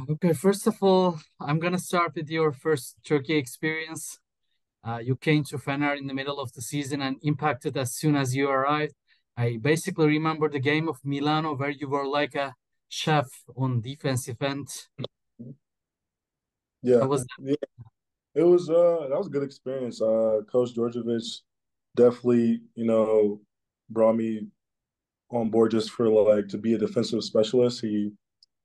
Okay, first of all, I'm gonna start with your first Turkey experience. You came to Fener in the middle of the season and impacted as soon as you arrived. I basically remember the game of Milano where you were like a chef on defensive end. Yeah, How was yeah, it was that was a good experience. Coach Djordjevic definitely, brought me on board just for like to be a defensive specialist. He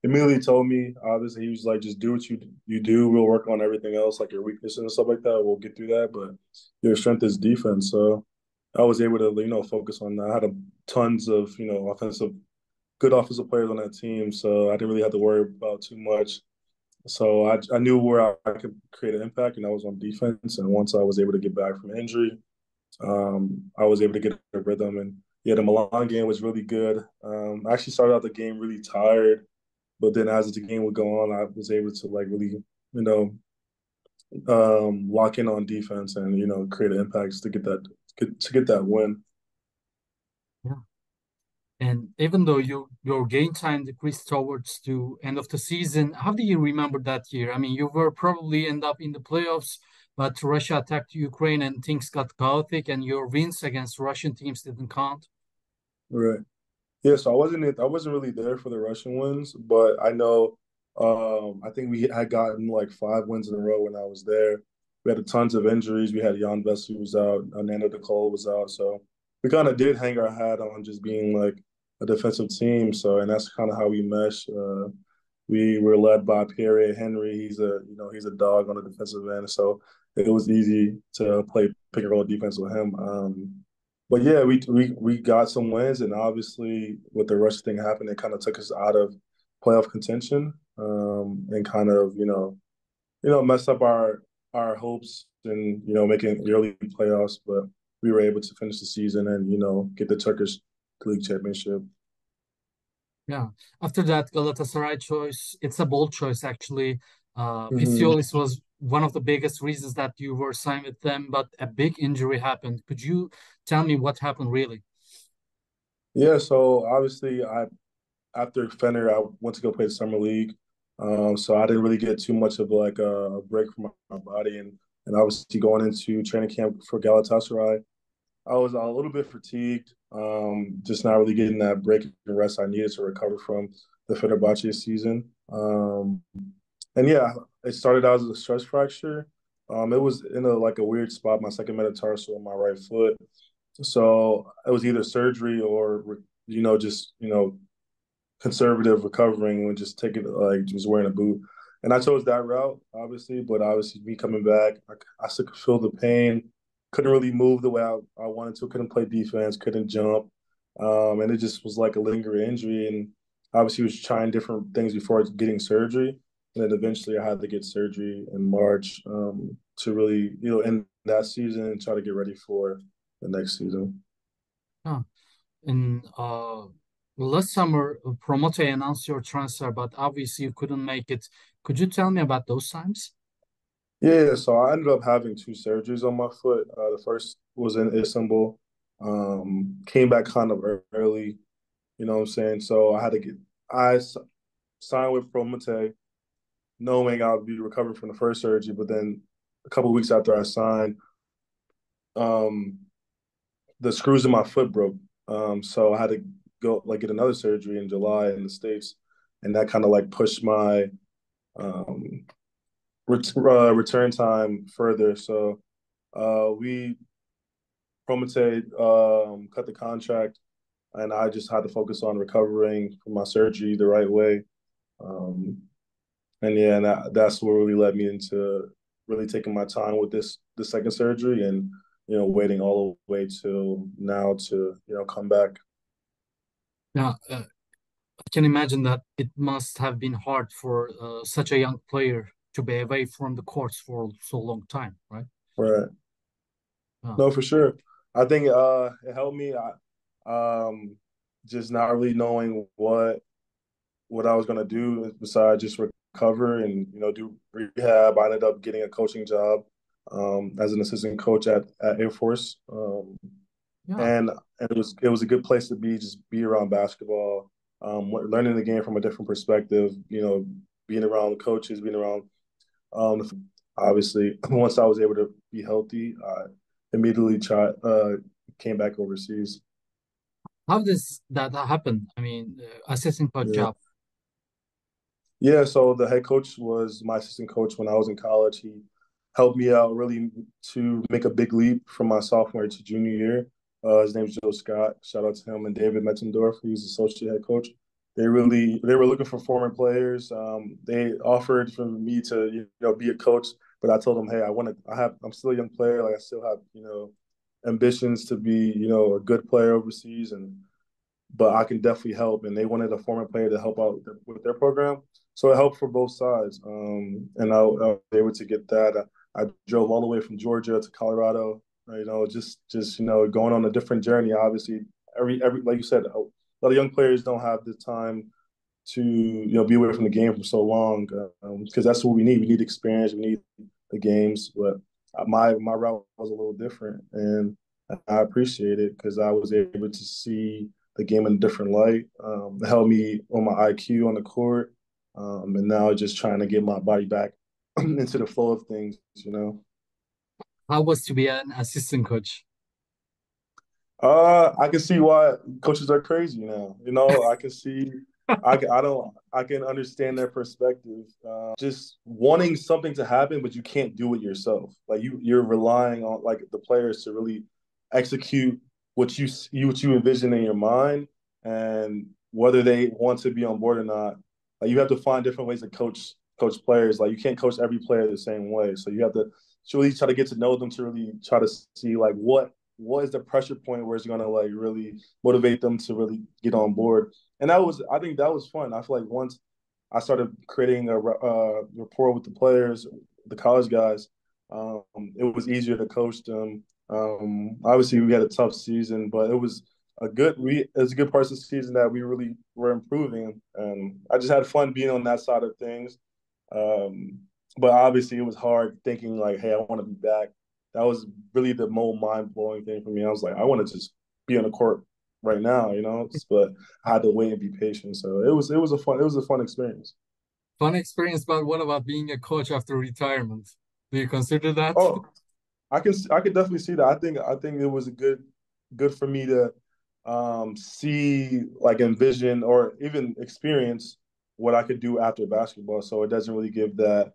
immediately told me, obviously, he was like, just do what you do. We'll work on everything else, like your weaknesses and stuff like that. We'll get through that, but your strength is defense. So I was able to, focus on that. I had tons of, good offensive players on that team, so I didn't really have to worry about too much. So I knew where I could create an impact, and I was on defense. And once I was able to get back from injury, I was able to get a rhythm. And yeah, the Milan game was really good. I actually started out the game really tired, but then as the game would go on, I was able to like really, you know, lock in on defense and create an impact to get that win. yeah. And even though your game time decreased towards the end of the season, how do you remember that year? I mean, you were probably end up in the playoffs, but Russia attacked Ukraine and things got chaotic, and your wins against Russian teams didn't count. Right. Yeah, so I wasn't really there for the Russian wins, but I know I think we had gotten like 5 wins in a row when I was there. We had tons of injuries. We had Jan Vesely was out, Nando De Colo was out, so we kind of did hang our hat on just being like a defensive team. So and that's kind of how we mesh. We were led by Pierre Henry. He's a dog on the defensive end, so it was easy to play pick and roll defense with him. But yeah, we got some wins, and obviously with the rush thing happened, it kind of took us out of playoff contention, and kind of messed up our hopes and making early playoffs. But we were able to finish the season and get the Turkish League Championship. Yeah. After that Galatasaray choice, it's a bold choice actually. Hmm. Pissiolis was one of the biggest reasons that you were signed with them, but a big injury happened. Could you tell me what happened really? Yeah, so obviously I after Fener, I went to go play the summer league. So I didn't really get too much of like a break from my body, and obviously going into training camp for Galatasaray, I was a little bit fatigued, just not really getting that break and rest I needed to recover from the Fenerbahçe season. And yeah, it started out as a stress fracture. It was in a weird spot, my second metatarsal on my right foot. So it was either surgery or just conservative recovering and just taking like just wearing a boot. And I chose that route, obviously, but obviously me coming back, I still could feel the pain. Couldn't really move the way I wanted to. Couldn't play defense. Couldn't jump, and it just was like a lingering injury. And obviously, was trying different things before getting surgery. And then eventually, I had to get surgery in March to really, end that season and try to get ready for the next season. Huh. In last summer, Promote announced your transfer, but obviously you couldn't make it. Could you tell me about those times? Yeah, so I ended up having two surgeries on my foot. The first was in Istanbul. Came back kind of early, you know what I'm saying? So I signed with Promote knowing I would be recovering from the first surgery, but then a couple of weeks after I signed, um, the screws in my foot broke. So I had to go like get another surgery in July in the States, and that kind of like pushed my um, return time further. So we Promote cut the contract, and I just had to focus on recovering from my surgery the right way. Um, and yeah, and that's what really led me into really taking my time with the second surgery and waiting all the way till now to come back. Yeah, I can imagine that it must have been hard for such a young player to be away from the courts for so long time, right? Right. Uh, No, for sure. I think it helped me. Just not really knowing what I was gonna do besides just recover and do rehab. I ended up getting a coaching job as an assistant coach at Air Force, yeah, and it was a good place to be, just be around basketball, learning the game from a different perspective. being around the coaches, being around obviously once I was able to be healthy, I immediately came back overseas. How does that happen? I mean, assistant coach Yeah. job. Yeah, so the head coach was my assistant coach when I was in college. He helped me out really to make a big leap from my sophomore to junior year. His name's Joe Scott. Shout out to him and David Metzendorf, who's associate head coach. They were looking for former players. They offered for me to be a coach, but I told them, hey, I'm still a young player. Like I still have ambitions to be a good player overseas, and but I can definitely help. And they wanted a former player to help out with their program. So it helped for both sides. And I was able to get that. I drove all the way from Georgia to Colorado, just going on a different journey. Obviously, every like you said, a lot of young players don't have the time to be away from the game for so long because that's what we need. We need experience. We need the games. But my route was a little different, and I appreciate it because I was able to see the game in a different light. It helped me on my IQ on the court, and now just trying to get my body back into the flow of things. How was to be an assistant coach? I can see why coaches are crazy now. I can see, I can understand their perspective. Just wanting something to happen, but you can't do it yourself. Like you're relying on like the players to really execute what you envision in your mind, and whether they want to be on board or not. Like you have to find different ways to coach players. Like you can't coach every player the same way. So you have to really try to get to know them to really try to see like what is the pressure point where it's going to like really motivate them to really get on board. And I think that was fun. I feel like once I started creating a rapport with the players, the college guys, it was easier to coach them. Obviously, we had a tough season, but it was a good part of the season that we really were improving. And I just had fun being on that side of things. Um, but obviously, it was hard thinking like, hey, I want to be back. That was really the most mind blowing thing for me. I was like, I want to just be on the court right now. But I had to wait and be patient. So it was a fun experience. Fun experience, but what about being a coach after retirement? Do you consider that? Oh, I can definitely see that. I think it was a good for me to see like envision or even experience what I could do after basketball. So it doesn't really give that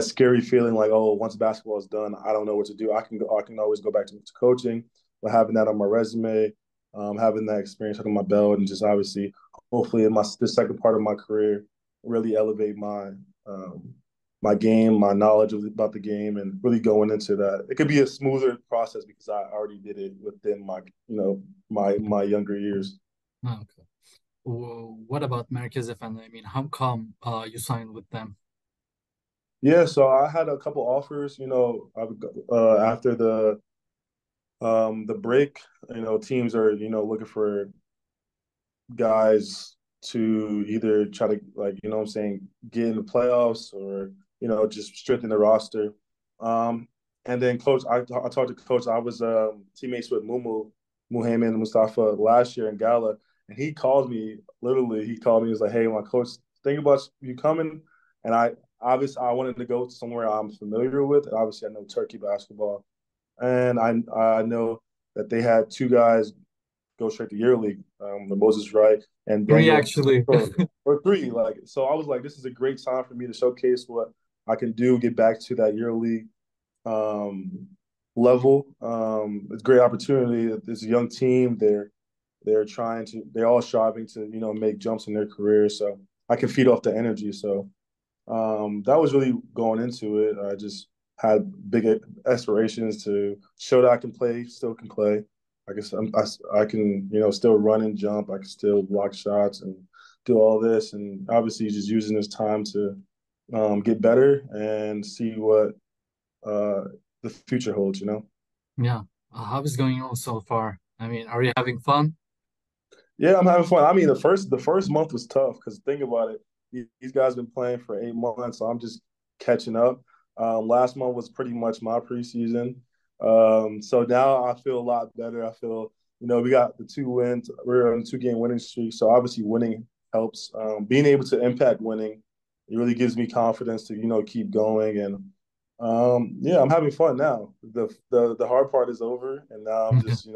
scary feeling like, oh, once basketball is done, I don't know what to do. I can always go back to coaching, but having that on my resume, having that experience under my belt, and just obviously, hopefully, in the second part of my career, really elevate um, my game, my knowledge about the game, and really going into that. It could be a smoother process because I already did it within my younger years. Okay. What about Merkezefendi? I mean, how come you signed with them? Yeah, so I had a couple offers. After the break, teams are looking for guys to either try to like what I'm saying get in the playoffs or just strengthen the roster. Um, and then I talked to coach. I was teammates with Muhammad Mustafa last year in Gala, and he called me. Literally, he called me. He was like, "Hey, my coach, think about you coming." And I wanted to go somewhere I'm familiar with. And obviously, I know Turkey basketball, and I know that they had two guys go straight to EuroLeague, the Moses Wright and Three, Daniel actually. or three. Like so, I was like, this is a great time for me to showcase what I can do, get back to that EuroLeague um, level. It's a great opportunity. It's a young team. They're all striving to make jumps in their career. So I can feed off the energy. So that was really going into it. I just had big aspirations to show that I can play, still can play. I guess I can, still run and jump. I can still block shots and do all this. And obviously, just using this time to get better and see what uh, the future holds. Yeah. How is going on so far? I mean, are you having fun? Yeah, I'm having fun. I mean, the first month was tough because think about it. These guys been playing for 8 months, so I'm just catching up. Last month was pretty much my preseason. So now I feel a lot better. I feel, we got the 2 wins. We're on a 2-game winning streak. So obviously winning helps. Being able to impact winning it really gives me confidence to keep going. And yeah, I'm having fun now. The hard part is over, and now I'm just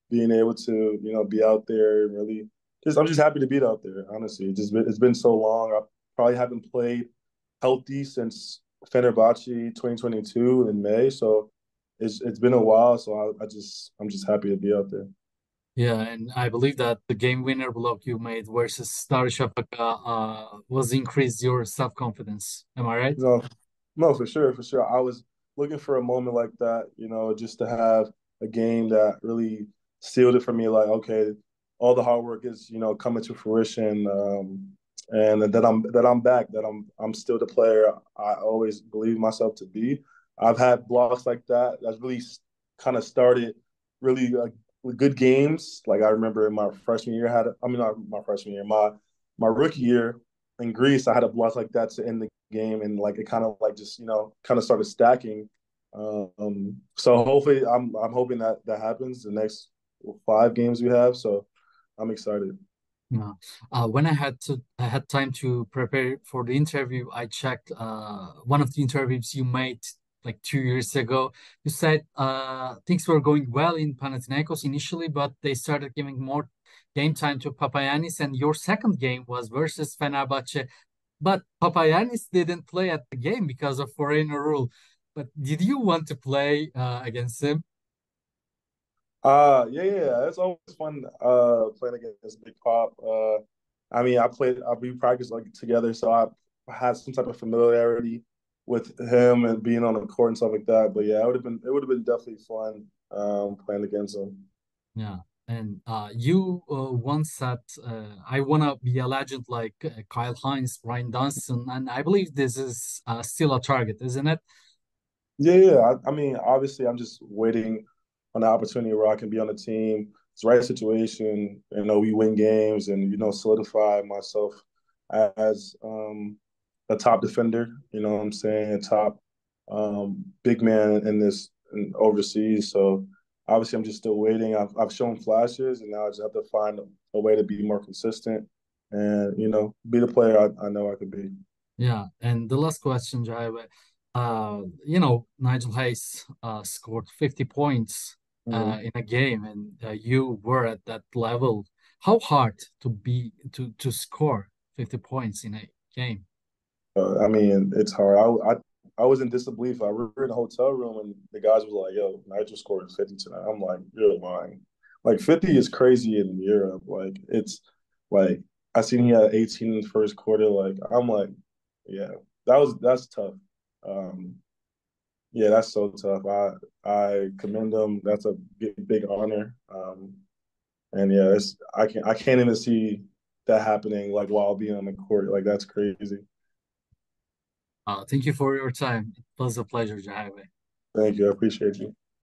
being able to be out there and really just I'm just happy to be out there. Honestly, it's been so long. I probably haven't played healthy since Fenerbahçe 2022 in May, so it's been a while. So I'm just happy to be out there. Yeah, and I believe that the game winner block you made versus Darüşşafaka was increased your self-confidence. Am I right? No, no, for sure, for sure. I was looking for a moment like that, just to have a game that really sealed it for me. Like, okay, all the hard work is, coming to fruition, and that I'm back, that I'm still the player I always believe myself to be. I've had blocks like that. That's really kind of started really with good games. Like I remember in my freshman year, I mean not my freshman year, my rookie year in Greece, I had a block like that to end the game, and like it kind of like just kind of started stacking. So hopefully, I'm hoping that that happens the next 5 games we have. So I'm excited. Yeah. When I had time to prepare for the interview, I checked one of the interviews you made like 2 years ago. You said things were going well in Panathinaikos initially, but they started giving more game time to Papagiannis, and your second game was versus Fenerbahçe. But Papagiannis didn't play at the game because of foreigner rule. But did you want to play against him? Yeah, yeah. It's always fun playing against Big Pop. I mean, we practiced like together, so I had some type of familiarity with him and being on the court and stuff like that. But yeah, it would have been definitely fun playing against him. Yeah. And you once said, I want to be a legend like Kyle Hines, Ryan Dunston. And I believe this is still a target, isn't it? Yeah, yeah. I mean, obviously, I'm just waiting on the opportunity where I can be on the team. It's the right situation. We win games and solidify myself as a top defender. You know what I'm saying? A top big man in overseas. So obviously, I'm just still waiting. I've shown flashes, and now I just have to find a way to be more consistent and be the player I know I could be. Yeah. And the last question, Jehyve, Nigel Hayes scored 50 points Mhm. in a game, and you were at that level. How hard to score 50 points in a game? I mean, it's hard. I was in disbelief. I were in a hotel room and the guys was like, "Yo, Nigel scored 50 tonight." I'm like, "You're lying." Like 50 is crazy in Europe. Like it's like I seen he had 18 in the first quarter. Like I'm like, yeah, that's tough. Um, yeah, that's so tough. I commend him. That's a big honor. And yeah, I can't even see that happening like while being on the court. Like that's crazy. Thank you for your time. It was a pleasure, Jehyve. Thank you. I appreciate you.